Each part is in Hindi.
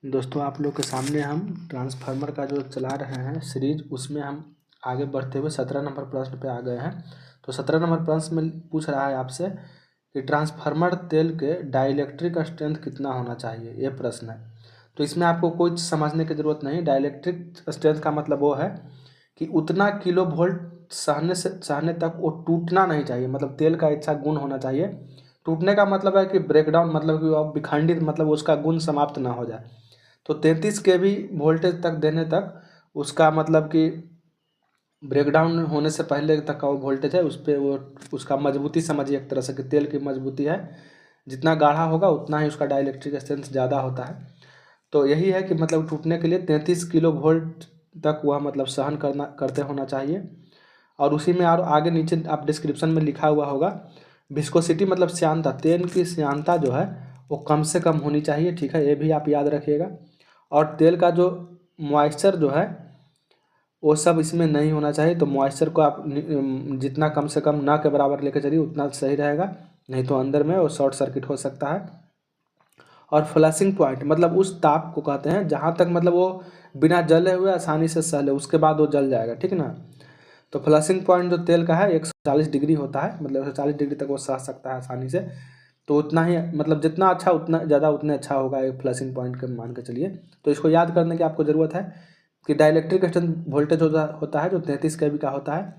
दोस्तों आप लोग के सामने हम ट्रांसफार्मर का जो चला रहे हैं सीरीज, उसमें हम आगे बढ़ते हुए 17 नंबर प्रश्न पे आ गए हैं। तो 17 नंबर प्रश्न में पूछ रहा है आपसे कि ट्रांसफार्मर तेल के डाइलेक्ट्रिक स्ट्रेंथ कितना होना चाहिए, ये प्रश्न है। तो इसमें आपको कुछ समझने की ज़रूरत नहीं। डाइलेक्ट्रिक स्ट्रेंथ का मतलब वो है कि उतना किलो वोल्ट सहने तक वो टूटना नहीं चाहिए, मतलब तेल का अच्छा गुण होना चाहिए। टूटने का मतलब है कि ब्रेकडाउन, मतलब कि वो विखंडित, मतलब उसका गुण समाप्त ना हो जाए। तो 33 के भी वोल्टेज तक देने तक उसका मतलब कि ब्रेकडाउन होने से पहले तक का वो वोल्टेज है, उस पर वो उसका मजबूती समझिए, एक तरह से कि तेल की मजबूती है। जितना गाढ़ा होगा उतना ही उसका डाइलेक्ट्रिक स्ट्रेंथ ज़्यादा होता है। तो यही है कि मतलब टूटने के लिए 33 किलो वोल्ट तक वह मतलब सहन करते होना चाहिए। और उसी में और आगे नीचे आप डिस्क्रिप्शन में लिखा हुआ होगा विस्कोसिटी, मतलब श्यानता, तेल की श्यानता जो है वो कम से कम होनी चाहिए। ठीक है, ये भी आप याद रखिएगा। और तेल का जो मॉइस्चर जो है वो सब इसमें नहीं होना चाहिए। तो मॉइस्चर को आप जितना कम से कम ना के बराबर लेकर चलिए उतना सही रहेगा, नहीं तो अंदर में वो शॉर्ट सर्किट हो सकता है। और फ्लैशिंग पॉइंट मतलब उस ताप को कहते हैं जहाँ तक मतलब वो बिना जले हुए आसानी से सह ले, उसके बाद वो जल जाएगा, ठीक ना। तो फ्लैशिंग पॉइंट जो तेल का है 140 डिग्री होता है, मतलब 140 डिग्री तक वो सह सकता है आसानी से। तो उतना ही मतलब जितना अच्छा उतना ज़्यादा उतने अच्छा होगा एक फ्लैशिंग पॉइंट के मान के चलिए। तो इसको याद करने की आपको ज़रूरत है कि डाइलेक्ट्रिक स्ट्रेंथ वोल्टेज होता है जो 33 kV का होता है,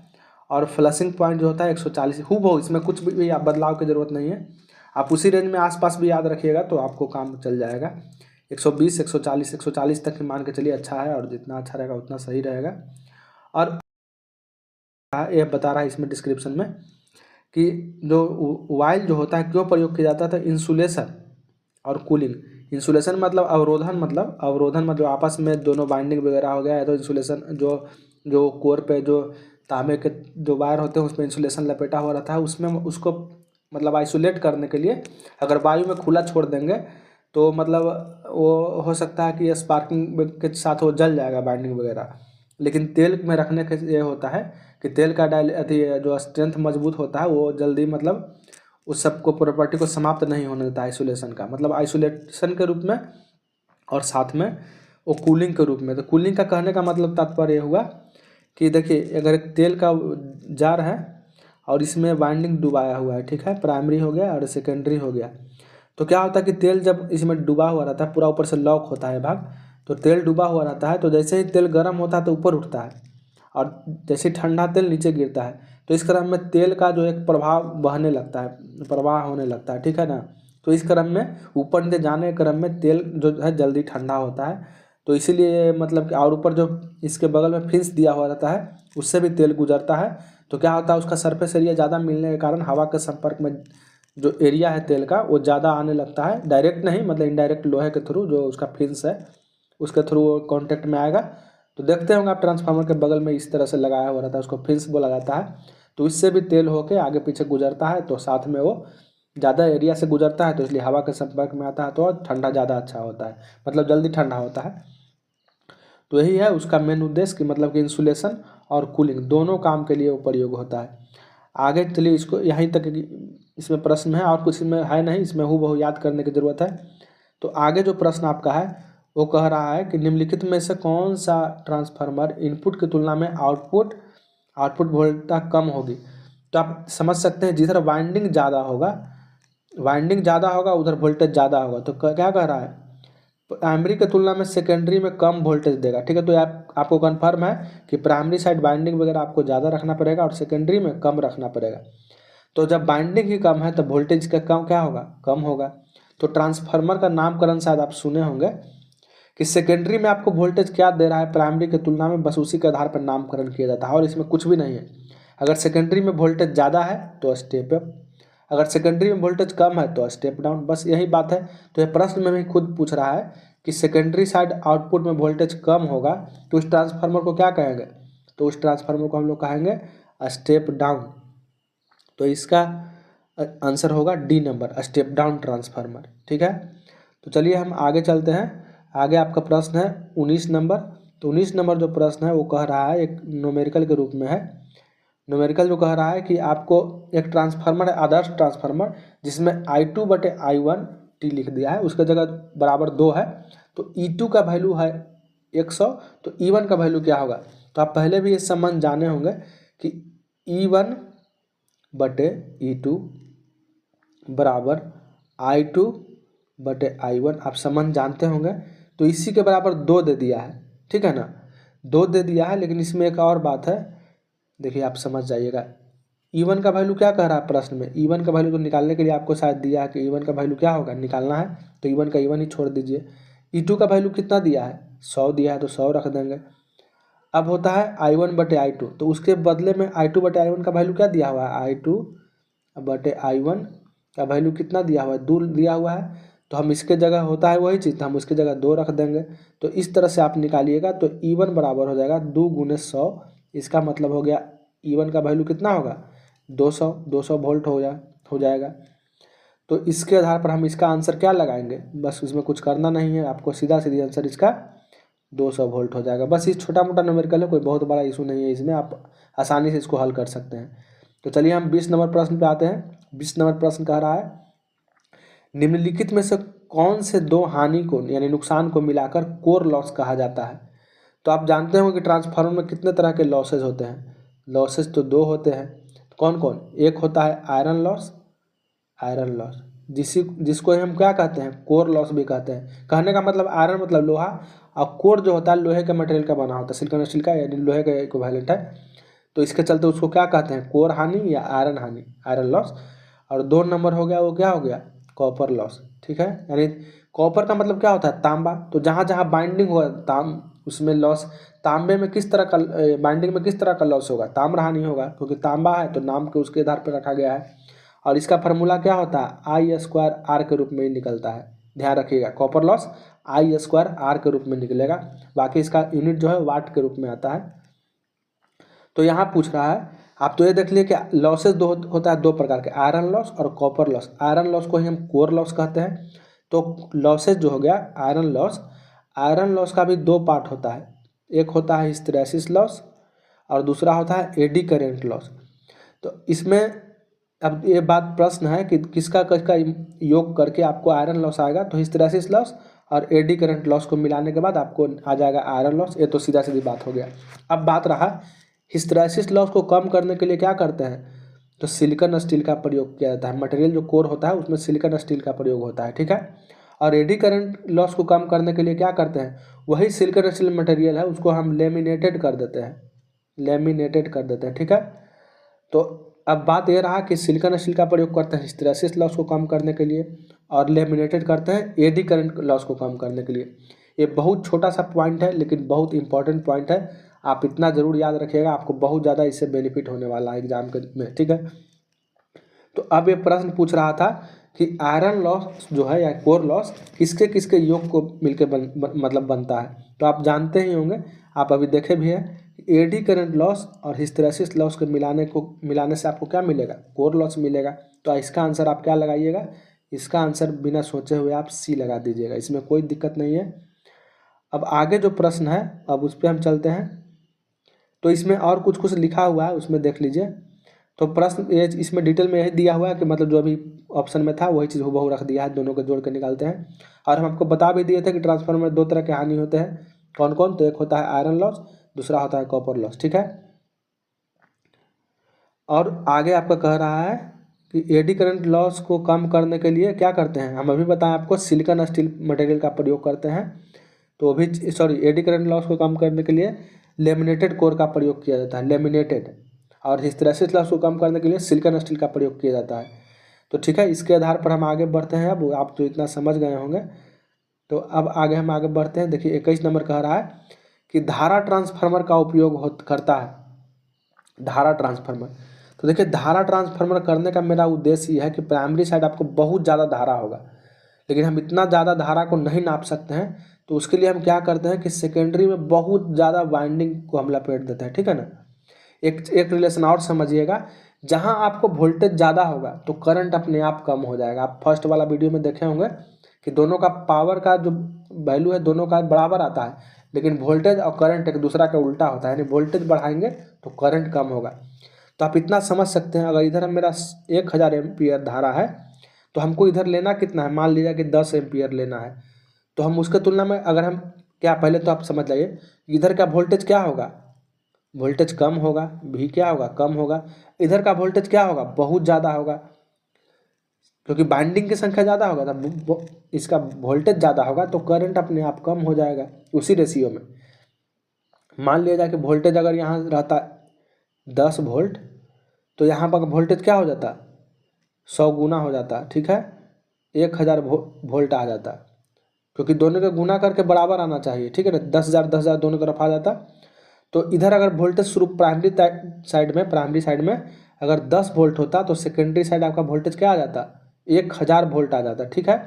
और फ्लशिंग पॉइंट जो होता है 140। हूबहू इसमें कुछ भी आप बदलाव की ज़रूरत नहीं है। आप उसी रेंज में आसपास भी याद रखिएगा तो आपको काम चल जाएगा। 120, 140 तक ही मान के चलिए अच्छा है, और जितना अच्छा रहेगा उतना सही रहेगा। और ये बता रहा है इसमें डिस्क्रिप्शन में कि जो वाइल जो होता है क्यों प्रयोग किया जाता था, इंसुलेशन और कूलिंग। इंसुलेशन मतलब अवरोधन, मतलब आपस में दोनों बाइंडिंग वगैरह हो गया है। तो इंसुलेशन जो जो कोर पे जो तांबे के जो वायर होते हैं उसमें इंसुलेशन लपेटा हुआ रहता है, उसमें उसको मतलब आइसोलेट करने के लिए अगर वायु में खुला छोड़ देंगे तो मतलब वो हो सकता है कि स्पार्किंग के साथ वो जल जाएगा बाइंडिंग वगैरह। लेकिन तेल में रखने के ये होता है कि तेल का जो स्ट्रेंथ मजबूत होता है वो जल्दी मतलब उस सब को प्रॉपर्टी को समाप्त नहीं होने देता आइसोलेशन का, मतलब आइसोलेशन के रूप में और साथ में वो कूलिंग के रूप में। तो कूलिंग का कहने का मतलब तात्पर्य हुआ कि देखिए अगर एक तेल का जार है और इसमें बाइंडिंग डुबाया हुआ है, ठीक है, प्राइमरी हो गया और सेकेंडरी हो गया। तो क्या होता है कि तेल जब इसमें डूबा हुआ रहता है, पूरा ऊपर से लॉक होता है भाग, तो तेल डूबा हुआ रहता है। तो जैसे ही तेल गर्म होता है तो ऊपर उठता है, और जैसे ठंडा तेल नीचे गिरता है। तो इस क्रम में तेल का जो एक प्रभाव बहने लगता है, प्रवाह होने लगता है, ठीक है ना। तो इस क्रम में ऊपर नीचे जाने के क्रम में तेल जो है जल्दी ठंडा होता है। तो इसीलिए मतलब कि और ऊपर जो इसके बगल में फिंस दिया हुआ रहता है उससे भी तेल गुजरता है। तो क्या होता है उसका सरफेस एरिया ज़्यादा मिलने के कारण हवा के संपर्क में जो एरिया है तेल का वो ज़्यादा आने लगता है। डायरेक्ट नहीं, मतलब इनडायरेक्ट लोहे के थ्रू जो उसका फिंस है उसके थ्रू वो कॉन्टेक्ट में आएगा। तो देखते होंगे आप ट्रांसफार्मर के बगल में इस तरह से लगाया हुआ रहता है, उसको फिंस बोला जाता है। तो इससे भी तेल होके आगे पीछे गुजरता है, तो साथ में वो ज़्यादा एरिया से गुजरता है तो इसलिए हवा के संपर्क में आता है तो ठंडा ज़्यादा अच्छा होता है, मतलब जल्दी ठंडा होता है। तो यही है उसका मेन उद्देश्य कि मतलब कि इंसुलेशन और कूलिंग दोनों काम के लिए वो प्रयोग होता है। आगे चलिए इसको यहीं तक इसमें प्रश्न है, और कुछ इसमें है नहीं, इसमें हूबहू याद करने की ज़रूरत है। तो आगे जो प्रश्न आपका है वो कह रहा है कि निम्नलिखित में से कौन सा ट्रांसफार्मर इनपुट की तुलना में आउटपुट आउटपुट वोल्टता कम होगी। तो आप समझ सकते हैं जिधर वाइंडिंग ज़्यादा होगा उधर वोल्टेज ज़्यादा होगा। तो क्या कह रहा है, प्राइमरी की तुलना में सेकेंडरी में कम वोल्टेज देगा, ठीक है। तो आपको कन्फर्म है कि प्राइमरी साइड बाइंडिंग वगैरह आपको ज़्यादा रखना पड़ेगा और सेकेंडरी में कम रखना पड़ेगा। तो जब बाइंडिंग ही कम है तो वोल्टेज का कम क्या होगा, कम होगा। तो ट्रांसफार्मर का नामकरण शायद आप सुने होंगे कि सेकेंडरी में आपको वोल्टेज क्या दे रहा है प्राइमरी की तुलना में, बस उसी के आधार पर नामकरण किया जाता है और इसमें कुछ भी नहीं है। अगर सेकेंडरी में वोल्टेज ज़्यादा है तो स्टेप अप, अगर सेकेंडरी में वोल्टेज कम है तो स्टेप डाउन, बस यही बात है। तो यह प्रश्न में भी खुद पूछ रहा है कि सेकेंडरी साइड आउटपुट में वोल्टेज कम होगा तो उस ट्रांसफार्मर को क्या कहेंगे, तो उस ट्रांसफार्मर को हम लोग कहेंगे स्टेप डाउन। तो इसका आंसर होगा D number, step down transformer, ठीक है। तो चलिए हम आगे चलते हैं। आगे आपका प्रश्न है 19 नंबर। तो 19 नंबर जो प्रश्न है वो कह रहा है, एक न्यूमेरिकल के रूप में है। न्यूमेरिकल जो कह रहा है कि आपको एक ट्रांसफार्मर है, आदर्श ट्रांसफार्मर, जिसमें I2/I1 टी लिख दिया है, उसके जगह बराबर 2 है। तो E2 का वैल्यू है 100, तो E1 का वैल्यू क्या होगा। तो आप पहले भी ये संबंध जाने होंगे कि E1 बटे E2 बराबर I2 बटे I1, आप संबंध जानते होंगे। तो इसी के बराबर 2 दे दिया है, ठीक है ना, 2 दे दिया है। लेकिन इसमें एक और बात है, देखिए आप समझ जाइएगा। E1 का वैल्यू क्या कह रहा है प्रश्न में, E1 का वैल्यू तो निकालने के लिए आपको शायद दिया है कि E1 का वैल्यू क्या होगा, निकालना है। तो E1 का E1 ही छोड़ दीजिए। E2 का वैल्यू कितना दिया है, 100 दिया है, तो 100 रख देंगे। अब होता है I1 बटे I2, तो उसके बदले में I2 बटे I1 का वैल्यू क्या दिया हुआ है, I2 बटे I1 का वैल्यू कितना दिया हुआ है, 2 दिया हुआ है। तो हम इसके जगह होता है वही चीज़, तो हम उसकी जगह 2 रख देंगे। तो इस तरह से आप निकालिएगा, तो E1 बराबर हो जाएगा 2 गुने 100। इसका मतलब हो गया E1 का वैल्यू कितना होगा, 200 वोल्ट हो जाएगा। तो इसके आधार पर हम इसका आंसर क्या लगाएंगे, बस इसमें कुछ करना नहीं है आपको, सीधा सीधी आंसर इसका 200 वोल्ट हो जाएगा। बस इस छोटा मोटा न्यूमेरिकल है, कोई बहुत बड़ा इशू नहीं है इसमें, आप आसानी से इसको हल कर सकते हैं। तो चलिए हम 20 नंबर प्रश्न पे आते हैं। 20 नंबर प्रश्न कह रहा है, निम्नलिखित में से कौन से 2 हानि को यानी नुकसान को मिलाकर कोर लॉस कहा जाता है। तो आप जानते होंगे कि ट्रांसफार्मर में कितने तरह के लॉसेज होते हैं, लॉसेज तो 2 होते हैं। कौन कौन, एक होता है आयरन लॉस, जिसको हम क्या कहते हैं, कोर लॉस भी कहते हैं। कहने का मतलब आयरन मतलब लोहा, और कोर जो होता है लोहे के मटेरियल का बना होता है, सिलिकॉन स्टील का, यानी लोहे का इक्विवेलेंट है। तो इसके चलते उसको क्या कहते हैं, कोर हानि या आयरन हानि, आयरन लॉस। और 2 नंबर हो गया, वो क्या हो गया, कॉपर लॉस, ठीक है। यानी कॉपर का मतलब क्या होता है, तांबा। तो जहाँ जहाँ बाइंडिंग होगा उसमें लॉस, तांबे में किस तरह का बाइंडिंग में किस तरह का लॉस होगा, ताम्रहानि होगा, क्योंकि तांबा है तो नाम के उसके आधार पर रखा गया है। और इसका फार्मूला क्या होता है, I² R के रूप में ही निकलता है, ध्यान रखिएगा। कॉपर लॉस I² R के रूप में निकलेगा, बाकी इसका यूनिट जो है वाट के रूप में आता है। तो यहाँ पूछ रहा है, आप तो ये देख लिए कि लॉसेज होता है 2 प्रकार के, आयरन लॉस और कॉपर लॉस। आयरन लॉस को ही हम कोर लॉस कहते हैं। तो लॉसेज जो हो गया आयरन लॉस का भी 2 पार्ट होता है, एक होता है हिस्टैरिसीस लॉस और दूसरा होता है एडी करेंट लॉस। तो इसमें अब ये बात प्रश्न है कि किसका योग करके आपको आयरन लॉस आएगा। तो हिस्टैरिसीस लॉस और एडी करंट लॉस को मिलाने के बाद आपको आ जाएगा आयरन लॉस। ये तो सीधा सीधी बात हो गया। अब बात रहा हिस्टैरिसीस लॉस को कम करने के लिए क्या करते हैं, तो सिलिकॉन स्टील का प्रयोग किया जाता है। मटेरियल जो कोर होता है उसमें सिलिकॉन स्टील का प्रयोग होता है, ठीक है। और एडी करंट लॉस को कम करने के लिए क्या करते हैं, वही सिलिकॉन स्टील मटेरियल है उसको हम लेमिनेटेड कर देते हैं, ठीक है। तो अब बात यह रहा कि सिलिकॉन स्टील का प्रयोग करते हैं हिस्टैरिसीस लॉस को कम करने के लिए, और लेमिनेटेड करते हैं एडी करंट लॉस को कम करने के लिए। ये बहुत छोटा सा पॉइंट है लेकिन बहुत इंपॉर्टेंट पॉइंट है, आप इतना जरूर याद रखिएगा, आपको बहुत ज़्यादा इससे बेनिफिट होने वाला है एग्जाम के में, ठीक है। तो अब ये प्रश्न पूछ रहा था कि आयरन लॉस जो है या कोर लॉस किसके किसके योग को मिलकर मतलब बनता है। तो आप जानते ही होंगे, आप अभी देखे भी हैं, एडी करंट लॉस और हिस्टैरिसीस लॉस को मिलाने से आपको क्या मिलेगा, कोर लॉस मिलेगा। तो इसका आंसर आप क्या लगाइएगा, इसका आंसर बिना सोचे हुए आप सी लगा दीजिएगा, इसमें कोई दिक्कत नहीं है। अब आगे जो प्रश्न है अब उस पर हम चलते हैं। तो इसमें और कुछ लिखा हुआ है, उसमें देख लीजिए। तो प्रश्न ये इसमें डिटेल में यही दिया हुआ है कि मतलब जो अभी ऑप्शन में था वही चीज़ हुबहू रख दिया है, दोनों को जोड़ के निकालते हैं। और हम आपको बता भी दिए थे कि ट्रांसफार्मर में 2 तरह के हानि होते हैं, कौन कौन, तो एक होता है आयरन लॉस, दूसरा होता है कॉपर लॉस, ठीक है। और आगे आपका कह रहा है कि एडी करंट लॉस को कम करने के लिए क्या करते हैं, हम अभी बताएं आपको, सिलिकॉन स्टील मटेरियल का प्रयोग करते हैं। तो अभी एडी करंट लॉस को कम करने के लिए लेमिनेटेड कोर का प्रयोग किया जाता है, लेमिनेटेड। और हिस्टैरिसीस लॉस को कम करने के लिए सिलिकॉन स्टील का प्रयोग किया जाता है। तो ठीक है, इसके आधार पर हम आगे बढ़ते हैं। अब आप तो इतना समझ गए होंगे, तो अब हम आगे बढ़ते हैं। देखिए 21 नंबर कह रहा है कि धारा ट्रांसफार्मर का उपयोग करता है, धारा ट्रांसफार्मर। तो देखिए धारा ट्रांसफार्मर करने का मेरा उद्देश्य यह है कि प्राइमरी साइड आपको बहुत ज़्यादा धारा होगा, लेकिन हम इतना ज़्यादा धारा को नहीं नाप सकते हैं। तो उसके लिए हम क्या करते हैं कि सेकेंडरी में बहुत ज़्यादा वाइंडिंग को हम लपेट देते हैं, ठीक है ना। एक रिलेशन और समझिएगा, जहाँ आपको वोल्टेज ज़्यादा होगा तो करंट अपने आप कम हो जाएगा। आप फर्स्ट वाला वीडियो में देखे होंगे कि दोनों का पावर का जो वैल्यू है दोनों का बराबर आता है, लेकिन वोल्टेज और करंट एक दूसरा का उल्टा होता है, यानी वोल्टेज बढ़ाएंगे तो करंट कम होगा। तो आप इतना समझ सकते हैं, अगर इधर मेरा 1000 एम्पियर धारा है तो हमको इधर लेना कितना है, मान लीजिए कि 10 एम्पियर लेना है। तो हम उसके तुलना में अगर हम क्या, पहले तो आप समझ जाइए इधर का वोल्टेज क्या होगा, वोल्टेज कम होगा, भी क्या होगा, कम होगा। इधर का वोल्टेज क्या होगा, बहुत ज़्यादा होगा, क्योंकि बाइंडिंग की संख्या ज़्यादा होगा तो इसका वोल्टेज ज़्यादा होगा, तो करंट अपने आप कम हो जाएगा उसी रेशियो में। मान लिया जाए कि वोल्टेज अगर यहाँ रहता 10 वोल्ट, तो यहाँ पर वोल्टेज क्या हो जाता, 100 गुना हो जाता, ठीक है, 1000 वोल्ट आ जाता, क्योंकि दोनों के गुना करके बराबर आना चाहिए, ठीक है ना, 10,000 दोनों तरफ आ जाता। तो इधर अगर वोल्टेज शुरू प्राइमरी साइड में अगर 10 वोल्ट होता, तो सेकेंडरी साइड आपका वोल्टेज क्या आ जाता, 1000 वोल्ट आ जाता, ठीक है।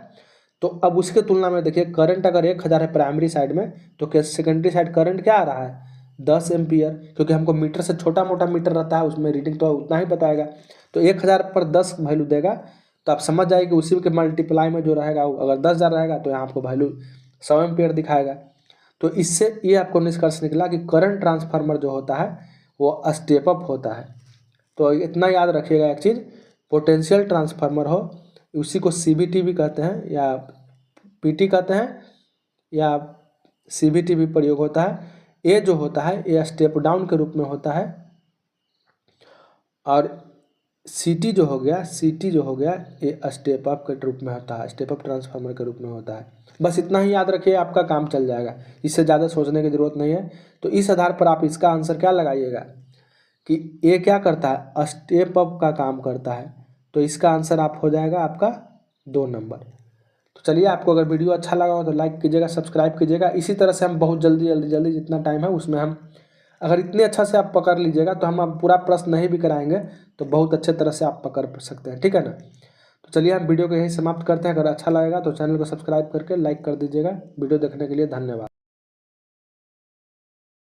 तो अब उसके तुलना में देखिए करंट अगर 1000 है प्राइमरी साइड में, तो सेकेंडरी साइड करंट क्या आ रहा है, 10 एम्पियर, क्योंकि हमको मीटर से छोटा मोटा मीटर रहता है उसमें रीडिंग तो उतना ही बताएगा। तो 1000 पर 10 वैल्यू देगा, तो आप समझ जाइए कि उसी के मल्टीप्लाई में जो रहेगा, अगर 10,000 रहेगा तो यहाँ आपको वैल्यू 100 एम्पियर दिखाएगा। तो इससे ये आपको निष्कर्ष निकला कि करंट ट्रांसफार्मर जो होता है वो स्टेप अप होता है। तो इतना याद रखिएगा एक चीज़, पोटेंशियल ट्रांसफार्मर हो, उसी को CVT भी कहते हैं या PT कहते हैं या CVT भी प्रयोग होता है। ये जो होता है ये स्टेप डाउन के रूप में होता है, और CT जो हो गया ये स्टेप अप के रूप में होता है, स्टेप अप ट्रांसफार्मर के रूप में होता है। बस इतना ही याद रखिए, आपका काम चल जाएगा, इससे ज़्यादा सोचने की ज़रूरत नहीं है। तो इस आधार पर आप इसका आंसर क्या लगाइएगा कि ये क्या करता है, स्टेप अप का काम करता है। तो इसका आंसर आप हो जाएगा आपका 2 नंबर। तो चलिए, आपको अगर वीडियो अच्छा लगा हो तो लाइक कीजिएगा, सब्सक्राइब कीजिएगा। इसी तरह से हम बहुत जल्दी जितना टाइम है उसमें हम, अगर इतने अच्छा से आप पकड़ लीजिएगा तो हम अब पूरा प्रश्न नहीं भी कराएंगे, तो बहुत अच्छे तरह से आप पकड़ सकते हैं, ठीक है ना। तो चलिए हम वीडियो को यहीं समाप्त करते हैं। अगर अच्छा लगेगा तो चैनल को सब्सक्राइब करके लाइक कर दीजिएगा। वीडियो देखने के लिए धन्यवाद।